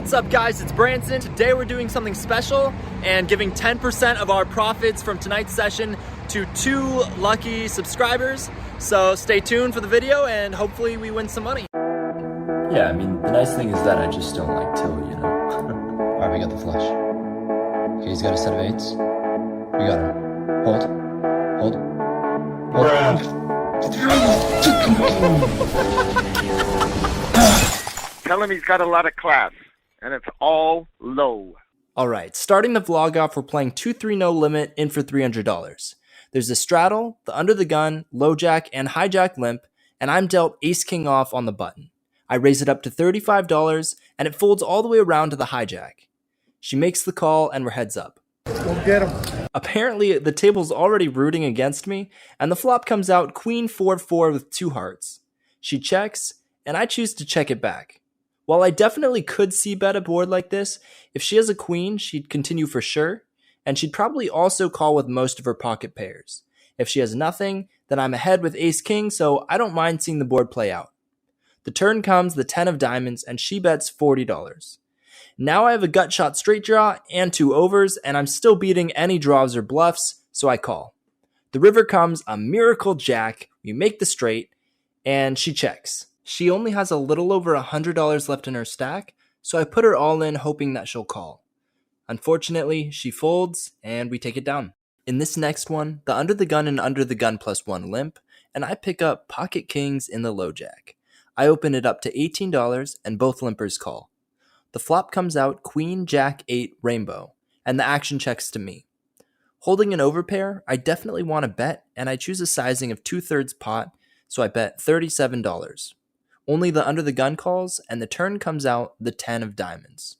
What's up guys, it's Brantzen. Today we're doing something special and giving 10% of our profits from tonight's session to 2 lucky subscribers. So stay tuned for the video and hopefully we win some money. Yeah, I mean, the nice thing is that I just don't like till, you know. Alright, we got the flush. Okay, he's got a set of 8s. We got him. Hold. Tell him he's got a lot of class, and it's all low. Alright, starting the vlog off, we're playing 2-3 no limit in for $300. There's the straddle, the under the gun, Lojack, and hijack limp, and I'm dealt ace-king off on the button. I raise it up to $35, and it folds all the way around to the hijack. She makes the call, and we're heads up. Go get him. Apparently, the table's already rooting against me, and the flop comes out queen 4-4 with 2 hearts. She checks, and I choose to check it back. While I definitely could c-bet a board like this, if she has a queen, she'd continue for sure, and she'd probably also call with most of her pocket pairs. If she has nothing, then I'm ahead with ace-king, so I don't mind seeing the board play out. The turn comes the 10 of diamonds, and she bets $40. Now I have a gut shot straight draw and 2 overs, and I'm still beating any draws or bluffs, so I call. The river comes a miracle jack, we make the straight, and she checks. She only has a little over $100 left in her stack, so I put her all in hoping that she'll call. Unfortunately, she folds, and we take it down. In this next one, the under the gun and under the gun +1 limp, and I pick up pocket kings in the Lojack. I open it up to $18, and both limpers call. The flop comes out queen jack 8 rainbow, and the action checks to me. Holding an overpair, I definitely want to bet, and I choose a sizing of 2/3 pot, so I bet $37. Only the under the gun calls, and the turn comes out the 10 of diamonds.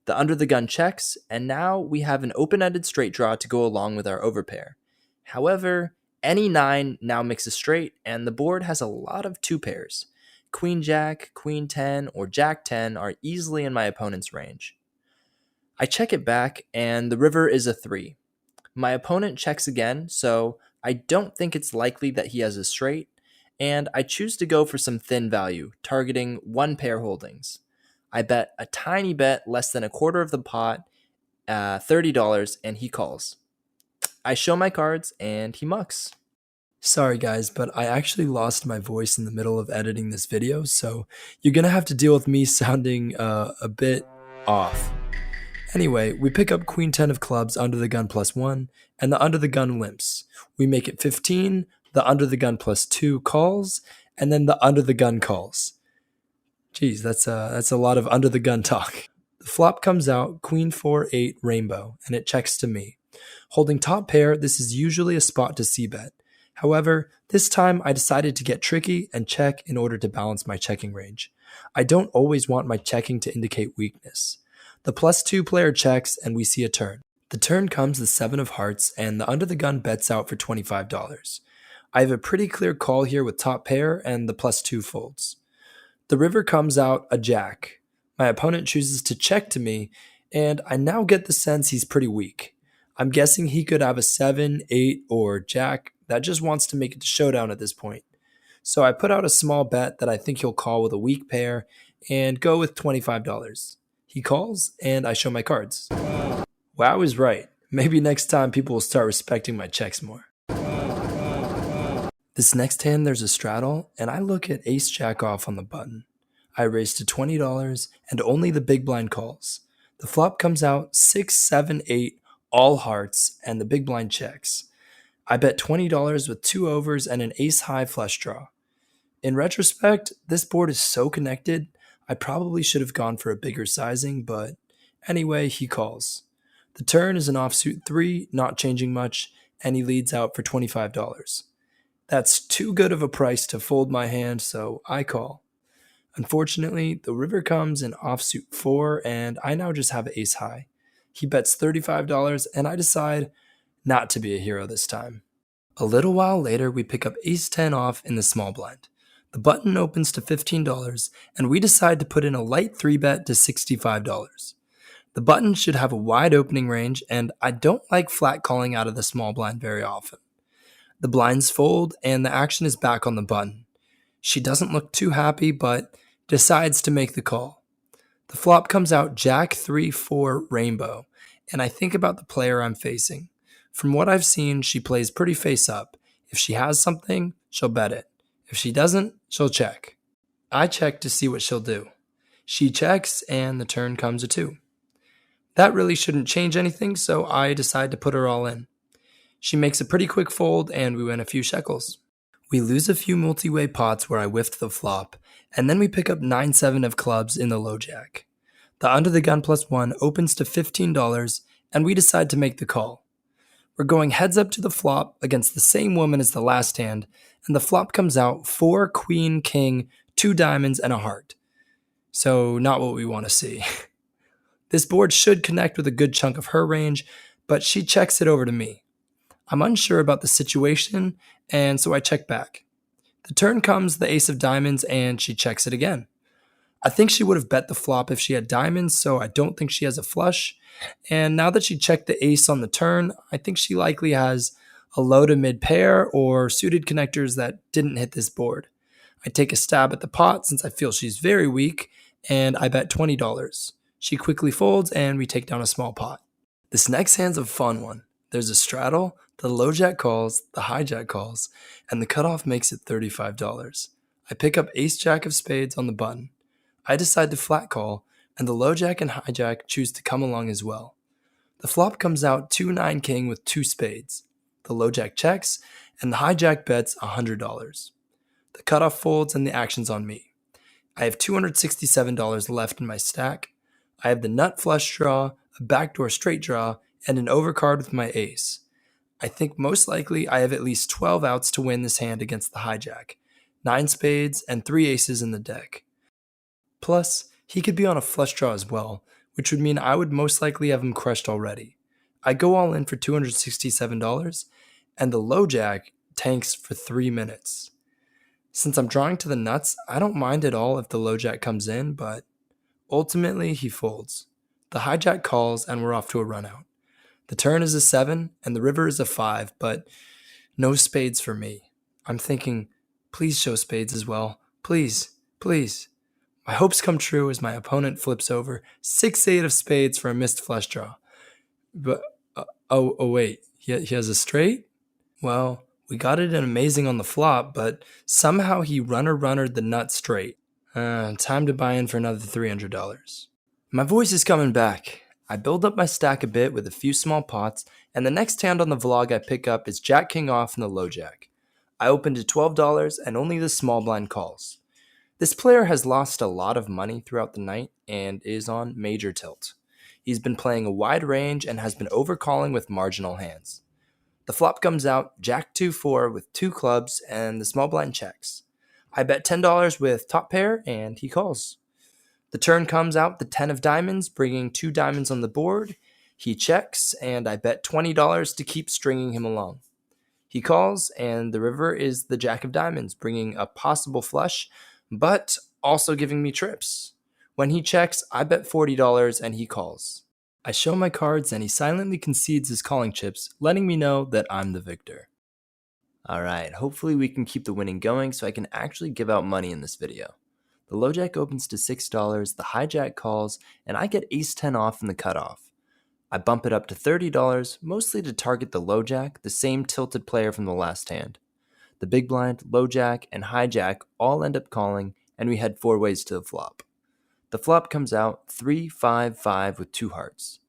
The under the gun checks, and now we have an open-ended straight draw to go along with our overpair. However, any 9 now makes a straight, and the board has a lot of 2 pairs. Queen jack, queen 10, or jack 10 are easily in my opponent's range. I check it back, and the river is a 3. My opponent checks again, so I don't think it's likely that he has a straight, and I choose to go for some thin value, targeting 1 pair holdings. I bet a tiny bet, less than a quarter of the pot, $30, and he calls. I show my cards, and he mucks. Sorry guys, but I actually lost my voice in the middle of editing this video, so you're gonna have to deal with me sounding a bit off. Anyway, we pick up queen 10 of clubs under the gun +1, and the under the gun limps. We make it 15, the under the gun +2 calls, and then the under the gun calls. Geez, that's a lot of under the gun talk. The flop comes out queen 4-8 rainbow, and it checks to me. Holding top pair, this is usually a spot to c-bet. However, this time I decided to get tricky and check in order to balance my checking range. I don't always want my checking to indicate weakness. The +2 player checks, and we see a turn. The turn comes the 7 of hearts, and the under the gun bets out for $25. I have a pretty clear call here with top pair, and the +2 folds. The river comes out a jack. My opponent chooses to check to me, and I now get the sense he's pretty weak. I'm guessing he could have a 7, 8, or jack that just wants to make it to showdown at this point. So I put out a small bet that I think he'll call with a weak pair and go with $25. He calls, and I show my cards. Wow, I was right. Maybe next time people will start respecting my checks more. This next hand, there's a straddle, and I look at ace jack off on the button. I raise to $20, and only the big blind calls. The flop comes out 6, 7, 8, all hearts, and the big blind checks. I bet $20 with 2 overs and an ace-high flush draw. In retrospect, this board is so connected, I probably should have gone for a bigger sizing, but anyway, he calls. The turn is an offsuit 3, not changing much, and he leads out for $25. That's too good of a price to fold my hand, so I call. Unfortunately, the river comes in offsuit 4, and I now just have ace-high. He bets $35, and I decide not to be a hero this time. A little while later, we pick up ace-10 off in the small blind. The button opens to $15, and we decide to put in a light 3-bet to $65. The button should have a wide opening range, and I don't like flat calling out of the small blind very often. The blinds fold, and the action is back on the button. She doesn't look too happy, but decides to make the call. The flop comes out Jack 3-4 rainbow, and I think about the player I'm facing. From what I've seen, she plays pretty face up. If she has something, she'll bet it. If she doesn't, she'll check. I check to see what she'll do. She checks, and the turn comes a 2. That really shouldn't change anything, so I decide to put her all in. She makes a pretty quick fold, and we win a few shekels. We lose a few multi-way pots where I whiffed the flop, and then we pick up 9-7 of clubs in the Lojack. The under the gun +1 opens to $15, and we decide to make the call. We're going heads up to the flop against the same woman as the last hand, and the flop comes out 4 queen, king, 2 diamonds, and a heart. So not what we want to see. This board should connect with a good chunk of her range, but she checks it over to me. I'm unsure about the situation, and so I check back. The turn comes the ace of diamonds, and she checks it again. I think she would have bet the flop if she had diamonds, so I don't think she has a flush. And now that she checked the ace on the turn, I think she likely has a low to mid pair or suited connectors that didn't hit this board. I take a stab at the pot since I feel she's very weak, and I bet $20. She quickly folds, and we take down a small pot. This next hand's a fun one. There's a straddle, the Lojack calls, the hijack calls, and the cutoff makes it $35. I pick up ace-jack of spades on the button. I decide to flat call, and the Lojack and hijack choose to come along as well. The flop comes out 2-9 king with 2 spades. The Lojack checks, and the hijack bets $100. The cutoff folds, and the action's on me. I have $267 left in my stack. I have the nut flush draw, a backdoor straight draw, and an overcard with my ace. I think most likely I have at least 12 outs to win this hand against the hijack, 9 spades and 3 aces in the deck. Plus, he could be on a flush draw as well, which would mean I would most likely have him crushed already. I go all in for $267, and the Lojack tanks for 3 minutes. Since I'm drawing to the nuts, I don't mind at all if the Lojack comes in, but ultimately he folds. The hijack calls, and we're off to a runout. The turn is a 7, and the river is a 5, but no spades for me. I'm thinking, please show spades as well. Please, please. My hopes come true as my opponent flips over 6-8 of spades for a missed flush draw. But, wait, he has a straight? Well, we got it in amazing on the flop, but somehow he runnered the nut straight. Time to buy in for another $300. My voice is coming back. I build up my stack a bit with a few small pots, and the next hand on the vlog I pick up is Jack King off in the Lojack. I open to $12 and only the small blind calls. This player has lost a lot of money throughout the night and is on major tilt. He's been playing a wide range and has been overcalling with marginal hands. The flop comes out Jack 2-4 with 2 clubs and the small blind checks. I bet $10 with top pair and he calls. The turn comes out the 10 of diamonds, bringing 2 diamonds on the board. He checks, and I bet $20 to keep stringing him along. He calls, and the river is the jack of diamonds, bringing a possible flush, but also giving me trips. When he checks, I bet $40, and he calls. I show my cards, and he silently concedes his calling chips, letting me know that I'm the victor. Alright, hopefully we can keep the winning going so I can actually give out money in this video. The Lojack opens to $6, the hijack calls, and I get ace-10 off in the cutoff. I bump it up to $30, mostly to target the Lojack, the same tilted player from the last hand. The big blind, Lojack, and hijack all end up calling, and we head 4 ways to the flop. The flop comes out 3-5-5 with 2 hearts.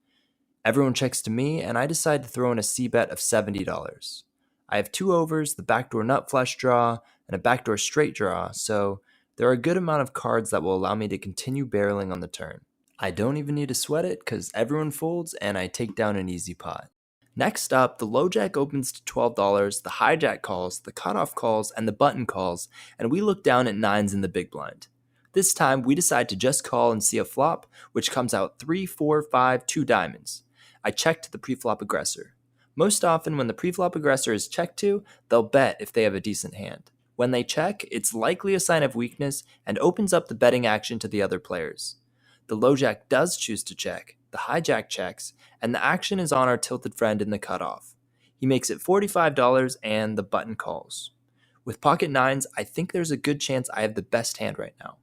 Everyone checks to me, and I decide to throw in a c-bet of $70. I have 2 overs, the backdoor nut flush draw, and a backdoor straight draw, so there are a good amount of cards that will allow me to continue barreling on the turn. I don't even need to sweat it because everyone folds and I take down an easy pot. Next up, the Lojack opens to $12, the hijack calls, the cutoff calls, and the button calls, and we look down at 9s in the big blind. This time, we decide to just call and see a flop, which comes out 3-4-5, 2 diamonds. I check to the preflop aggressor. Most often, when the preflop aggressor is checked to, they'll bet if they have a decent hand. When they check, it's likely a sign of weakness and opens up the betting action to the other players. The Lojack does choose to check, the hijack checks, and the action is on our tilted friend in the cutoff. He makes it $45 and the button calls. With pocket 9s, I think there's a good chance I have the best hand right now.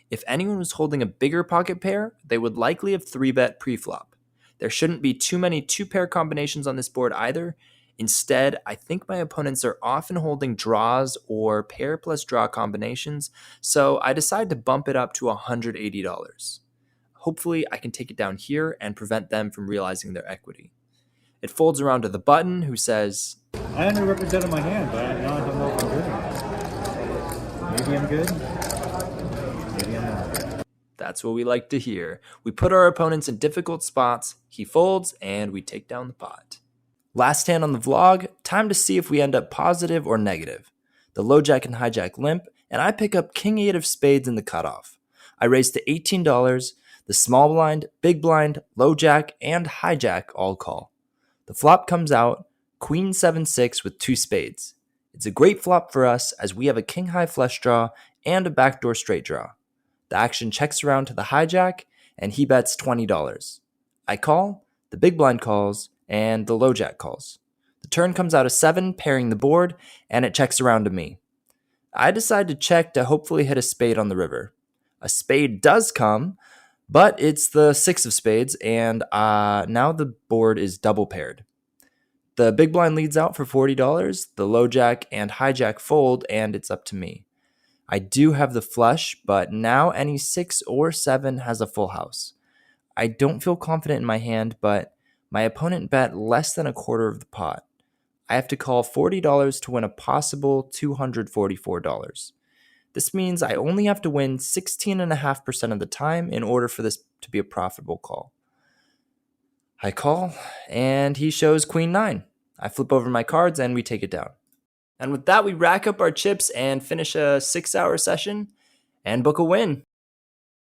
If anyone was holding a bigger pocket pair, they would likely have 3-bet pre-flop. There shouldn't be too many 2-pair combinations on this board either. Instead, I think my opponents are often holding draws or pair plus draw combinations, so I decided to bump it up to $180. Hopefully, I can take it down here and prevent them from realizing their equity. It folds around to the button, who says, I underrepresented my hand, but now I don't know if I'm good or not. Maybe I'm good. Maybe I'm not. That's what we like to hear. We put our opponents in difficult spots, he folds, and we take down the pot. Last hand on the vlog, time to see if we end up positive or negative. The Lojack and Hijack limp, and I pick up King 8 of spades in the cutoff. I raise to $18, the small blind, big blind, Lojack, and Hijack all call. The flop comes out, Queen 7-6 with 2 spades. It's a great flop for us as we have a king high flush draw and a backdoor straight draw. The action checks around to the hijack, and he bets $20. I call, the big blind calls, and the Lojack calls. The turn comes out a 7, pairing the board, and it checks around to me. I decide to check to hopefully hit a spade on the river. A spade does come, but it's the 6 of spades, and now the board is double paired. The big blind leads out for $40, the Lojack and Hijack fold, and it's up to me. I do have the flush, but now any 6 or 7 has a full house. I don't feel confident in my hand, but my opponent bet less than a quarter of the pot. I have to call $40 to win a possible $244. This means I only have to win 16.5% of the time in order for this to be a profitable call. I call, and he shows Queen 9. I flip over my cards, and we take it down. And with that, we rack up our chips and finish a 6-hour session and book a win.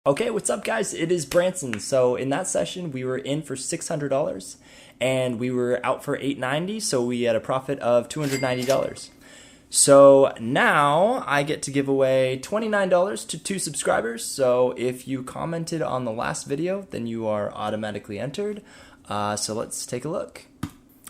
Okay, what's up, guys? It is Brantzen. So in that session, we were in for $600, and we were out for $890, so we had a profit of $290. So now I get to give away $29 to 2 subscribers. So if you commented on the last video, then you are automatically entered. So let's take a look.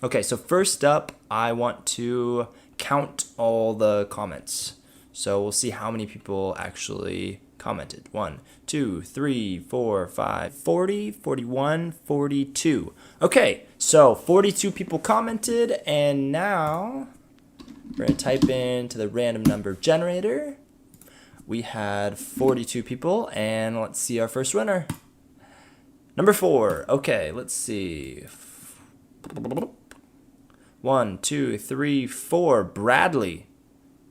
Okay, so first up, I want to count all the comments. So we'll see how many people actually commented. 1, 2, 3, 4, 5, 40, 41, 42. Okay, so 42 people commented, and now we're going to type into the random number generator. We had 42 people, and let's see our first winner. Number 4. Okay, let's see. 1, 2, 3, 4. Bradley.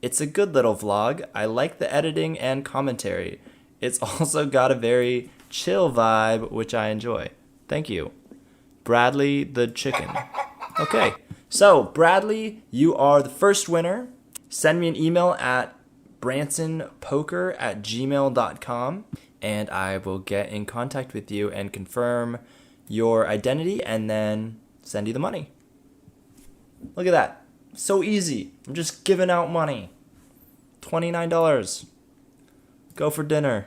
It's a good little vlog. I like the editing and commentary. It's also got a very chill vibe, which I enjoy. Thank you. Bradley the chicken. Okay, so Bradley, you are the first winner. Send me an email at brantzenpoker@gmail.com, and I will get in contact with you and confirm your identity and then send you the money. Look at that. So easy. I'm just giving out money. $29. Go for dinner.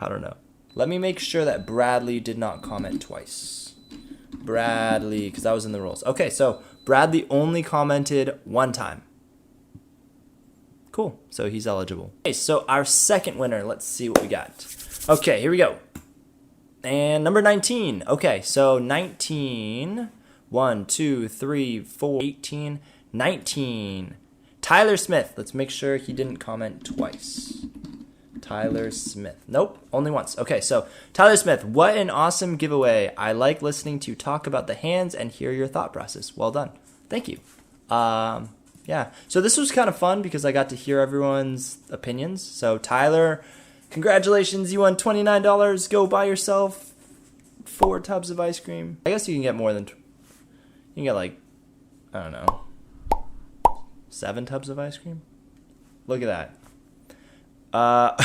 I don't know. Let me make sure that Bradley did not comment twice. Bradley, because that was in the rules. Okay, so Bradley only commented 1 time. Cool, so he's eligible. Okay, so our second winner, let's see what we got. Okay, here we go. And number 19. Okay, so 19. 1, 2, 3, 4, 18, 19. Tyler Smith. Let's make sure he didn't comment twice. Tyler Smith. Nope, only once. Okay, so Tyler Smith, what an awesome giveaway. I like listening to you talk about the hands and hear your thought process. Well done. Thank you. Yeah, so this was kind of fun because I got to hear everyone's opinions. So Tyler, congratulations, you won $29. Go buy yourself 4 tubs of ice cream. I guess you can get more than... You can get like, I don't know, 7 tubs of ice cream? Look at that.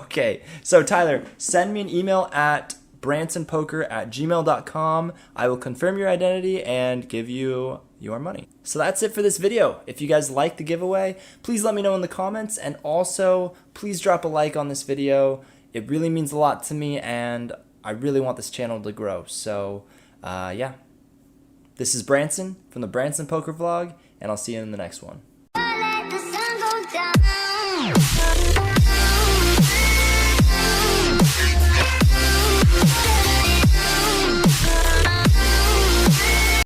Okay, so Tyler, send me an email at brantzenpoker@gmail.com. I will confirm your identity and give you your money. So that's it for this video. If you guys like the giveaway, please let me know in the comments, and also please drop a like on this video. It really means a lot to me, and I really want this channel to grow. So yeah. This is Brantzen from the Brantzen Poker Vlog, and I'll see you in the next one.